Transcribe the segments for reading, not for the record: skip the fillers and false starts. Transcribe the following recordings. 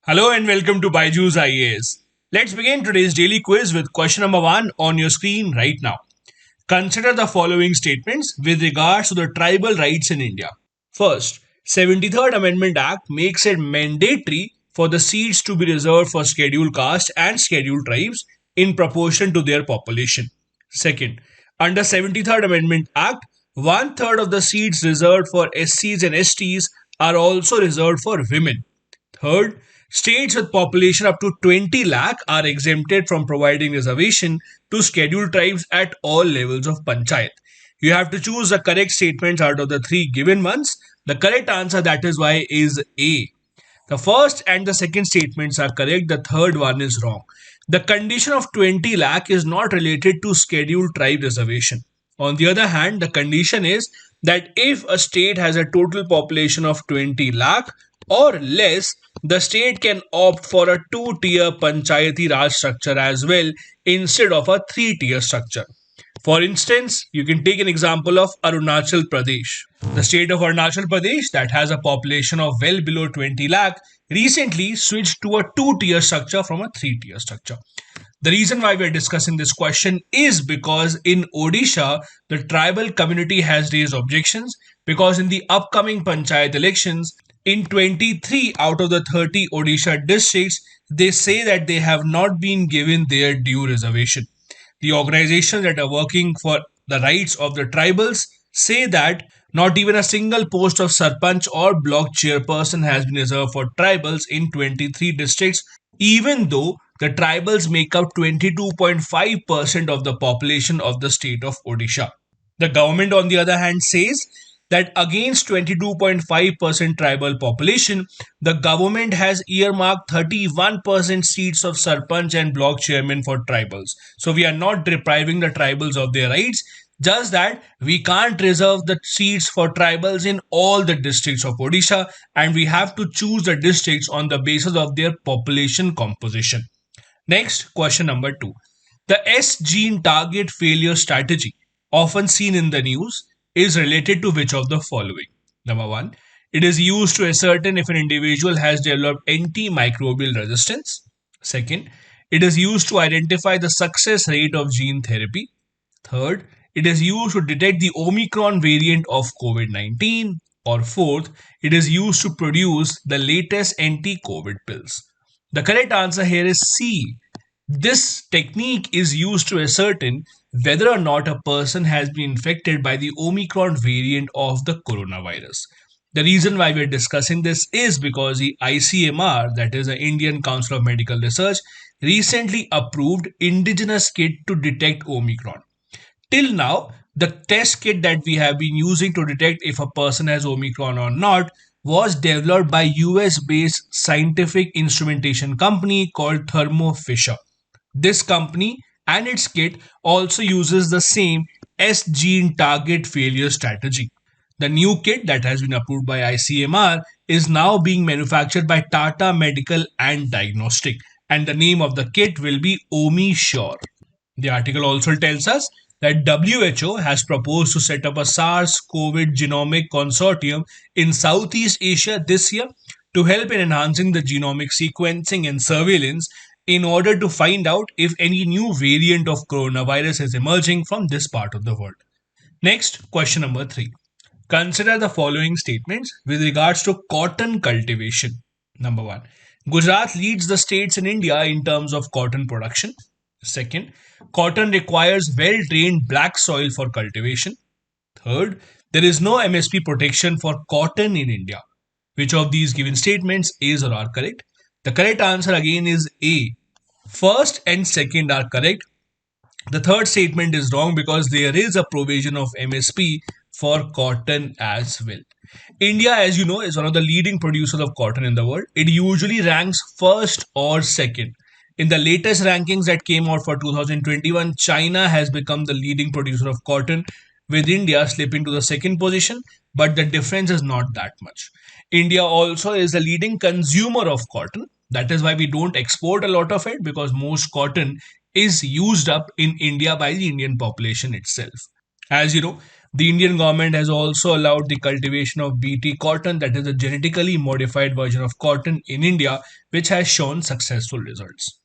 Hello and welcome to BYJU'S IAS. Let's begin today's daily quiz with question number 1 on your screen right now. Consider the following statements with regards to the tribal rights in India. First, 73rd Amendment Act makes it mandatory for the seats to be reserved for scheduled caste and scheduled tribes in proportion to their population. Second, under 73rd Amendment Act, one third of the seats reserved for SCs and STs are also reserved for women. Third, states with population up to 20 lakh are exempted from providing reservation to scheduled tribes at all levels of panchayat. You have to choose the correct statements out of the three given ones. The correct answer, that is why, is A. The first and the second statements are correct. The third one is wrong. The condition of 20 lakh is not related to scheduled tribe reservation. On the other hand, the condition is that if a state has a total population of 20 lakh or less, the state can opt for a two-tier Panchayati Raj structure as well instead of a three-tier structure. For instance, you can take an example of Arunachal Pradesh. The state of Arunachal Pradesh, that has a population of well below 20 lakh, recently switched to a two-tier structure from a three-tier structure. The reason why we are discussing this question is because in Odisha, the tribal community has raised objections because in the upcoming Panchayat elections, in 23 out of the 30 Odisha districts, they say that they have not been given their due reservation. The organizations that are working for the rights of the tribals say that not even a single post of Sarpanch or block chairperson has been reserved for tribals in 23 districts, even though the tribals make up 22.5% of the population of the state of Odisha. The government, on the other hand, says that against 22.5% tribal population, the government has earmarked 31% seats of Sarpanch and block chairman for tribals. So we are not depriving the tribals of their rights, just that we can't reserve the seats for tribals in all the districts of Odisha, and we have to choose the districts on the basis of their population composition. Next, question number 2. The S gene target failure strategy, often seen in the news, is related to which of the following? Number 1. It is used to ascertain if an individual has developed antimicrobial resistance. Second, it is used to identify the success rate of gene therapy. Third, it is used to detect the Omicron variant of COVID-19. Or fourth, it is used to produce the latest anti-COVID pills. The correct answer here is C. This technique is used to ascertain whether or not a person has been infected by the Omicron variant of the coronavirus. The reason why we're discussing this is because the ICMR, that is the Indian Council of Medical Research, recently approved indigenous kit to detect Omicron. Till now, the test kit that we have been using to detect if a person has Omicron or not was developed by US based scientific instrumentation company called Thermo Fisher. This company and its kit also uses the same S gene target failure strategy. The new kit that has been approved by ICMR is now being manufactured by Tata Medical and Diagnostic, and the name of the kit will be OmiSure. The article also tells us that WHO has proposed to set up a SARS-CoV genomic consortium in Southeast Asia this year to help in enhancing the genomic sequencing and surveillance in order to find out if any new variant of coronavirus is emerging from this part of the world. Next, question number 3. Consider the following statements with regards to cotton cultivation. Number 1. Gujarat leads the states in India in terms of cotton production. Second, cotton requires well-drained black soil for cultivation. Third, there is no MSP protection for cotton in India. Which of these given statements is or are correct? The correct answer again is A. First and second are correct. The third statement is wrong because there is a provision of MSP for cotton as well. India, as you know, is one of the leading producers of cotton in the world. It usually ranks first or second. In the latest rankings that came out for 2021, China has become the leading producer of cotton, with India slipping to the second position, but the difference is not that much. India also is the leading consumer of cotton. That is why we don't export a lot of it, because most cotton is used up in India by the Indian population itself. As you know, The Indian government has also allowed the cultivation of BT cotton, that is a genetically modified version of cotton in India, which has shown successful results.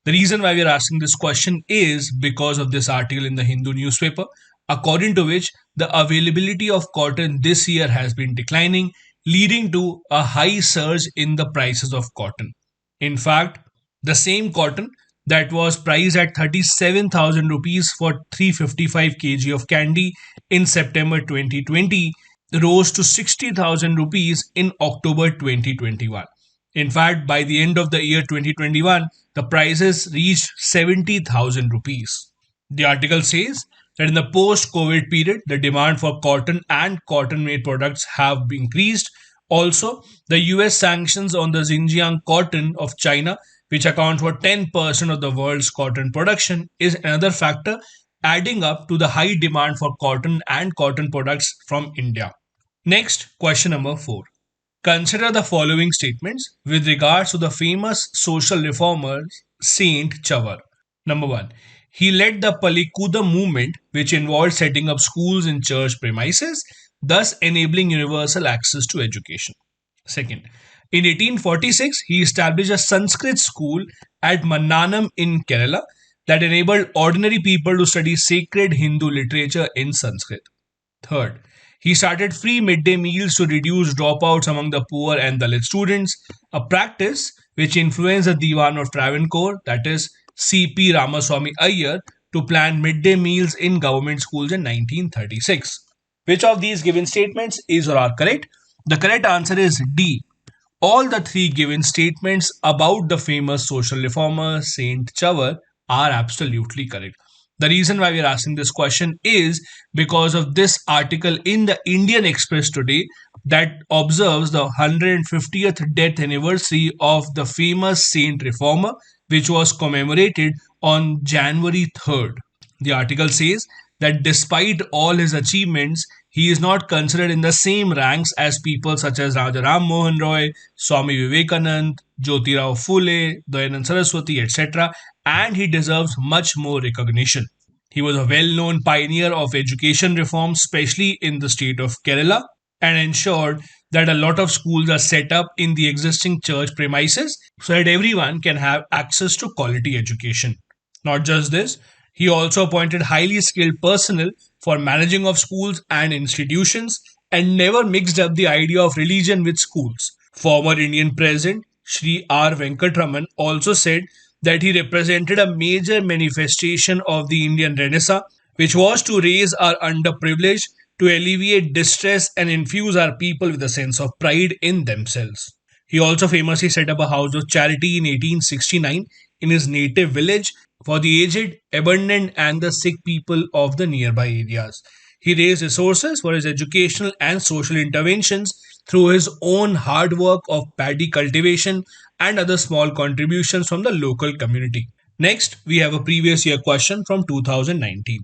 The reason why we are asking this question is because of this article in the Hindu newspaper, according to which the availability of cotton this year has been declining, leading to a high surge in the prices of cotton. In fact, the same cotton that was priced at 37,000 rupees for 355 kg of candy in September 2020 rose to 60,000 rupees in October 2021. In fact, by the end of the year 2021, the prices reached 70,000 rupees. The article says that in the post COVID period, the demand for cotton and cotton made products have increased. Also, the US sanctions on the Xinjiang cotton of China, which accounts for 10% of the world's cotton production, is another factor adding up to the high demand for cotton and cotton products from India. Next, question number 4. Consider the following statements with regards to the famous social reformer Saint Chavara. Number 1. He led the Palikuda movement, which involved setting up schools in church premises, thus enabling universal access to education. Second, in 1846, he established a Sanskrit school at Mannanam in Kerala that enabled ordinary people to study sacred Hindu literature in Sanskrit. Third, he started free midday meals to reduce dropouts among the poor and Dalit students, a practice which influenced the Diwan of Travancore, that is C.P. Ramaswamy Iyer, to plan midday meals in government schools in 1936. Which of these given statements is or are correct? The correct answer is D. All the three given statements about the famous social reformer Saint Chavara are absolutely correct. The reason why we are asking this question is because of this article in the Indian Express today that observes the 150th death anniversary of the famous saint reformer, which was commemorated on January 3rd. The article says that despite all his achievements, he is not considered in the same ranks as people such as Raja Ram Mohan Roy, Swami Vivekanand, Jyotirao Phule, Dayanand Saraswati, etc., and he deserves much more recognition. He was a well known pioneer of education reform, especially in the state of Kerala, and ensured that a lot of schools are set up in the existing church premises so that everyone can have access to quality education. Not just this, he also appointed highly skilled personnel for managing of schools and institutions and never mixed up the idea of religion with schools. Former Indian President Sri R. Venkatraman also said that he represented a major manifestation of the Indian Renaissance, which was to raise our underprivileged, to alleviate distress and infuse our people with a sense of pride in themselves. He also famously set up a house of charity in 1869 in his native village for the aged, abandoned, and the sick people of the nearby areas. He raised resources for his educational and social interventions through his own hard work of paddy cultivation and other small contributions from the local community. Next, we have a previous year question from 2019.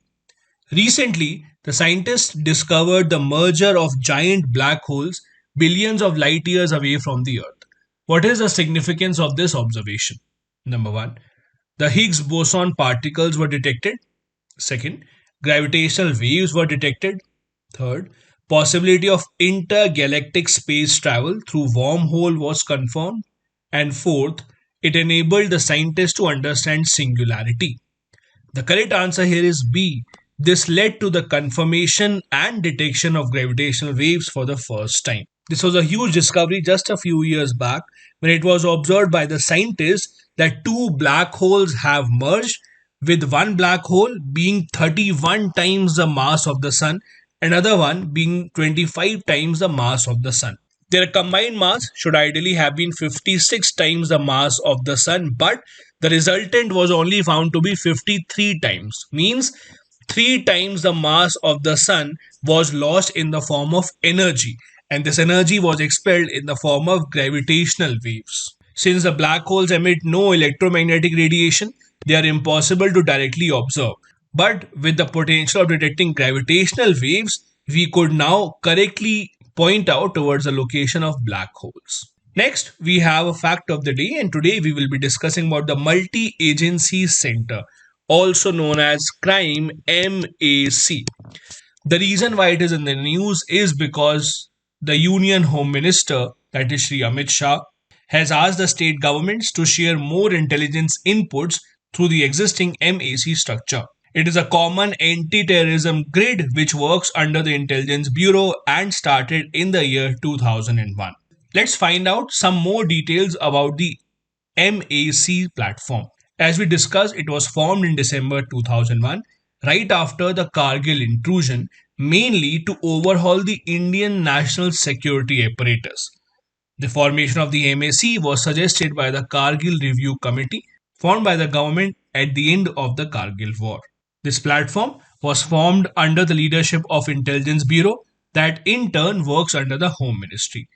Recently, the scientists discovered the merger of giant black holes billions of light years away from the Earth. What is the significance of this observation? Number 1. The Higgs boson particles were detected. Second, gravitational waves were detected. Third, possibility of intergalactic space travel through wormhole was confirmed. And fourth, it enabled the scientists to understand singularity. The correct answer here is B. This led to the confirmation and detection of gravitational waves for the first time. This was a huge discovery just a few years back when it was observed by the scientists that two black holes have merged, with one black hole being 31 times the mass of the sun, another one being 25 times the mass of the sun. Their combined mass should ideally have been 56 times the mass of the sun, but the resultant was only found to be 53 times. Means 3 times the mass of the sun was lost in the form of energy, and this energy was expelled in the form of gravitational waves. Since the black holes emit no electromagnetic radiation, they are impossible to directly observe. But with the potential of detecting gravitational waves, we could now correctly point out towards the location of black holes. Next, we have a fact of the day, and today we will be discussing about the Multi-Agency Center, also known as CRIME MAC. The reason why it is in the news is because the Union Home Minister, that is Shri Amit Shah, has asked the state governments to share more intelligence inputs through the existing MAC structure. It is a common anti-terrorism grid which works under the Intelligence Bureau and started in the year 2001. Let's find out some more details about the MAC platform. As we discussed, it was formed in December 2001, right after the Kargil intrusion, mainly to overhaul the Indian national security apparatus. The formation of the MAC was suggested by the Kargil Review Committee, formed by the government at the end of the Kargil War. This platform was formed under the leadership of Intelligence Bureau that in turn works under the Home Ministry.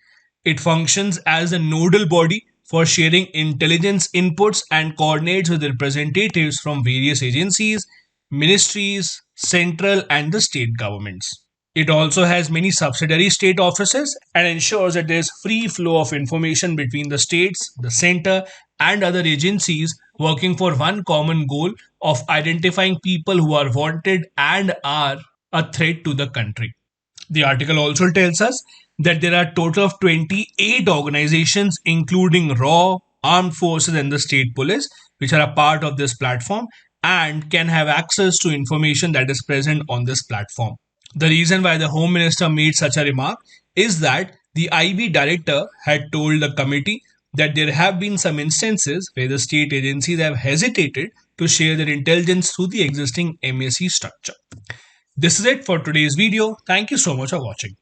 It functions as a nodal body for sharing intelligence inputs and coordinates with representatives from various agencies, ministries, central and the state governments. It also has many subsidiary state offices and ensures that there is free flow of information between the states, the center, and other agencies working for one common goal of identifying people who are wanted and are a threat to the country. The article also tells us that there are a total of 28 organizations, including RAW, armed forces, and the state police, which are a part of this platform and can have access to information that is present on this platform. The reason why the Home Minister made such a remark is that the IB director had told the committee that there have been some instances where the state agencies have hesitated to share their intelligence through the existing MAC structure. This is it for today's video. Thank you so much for watching.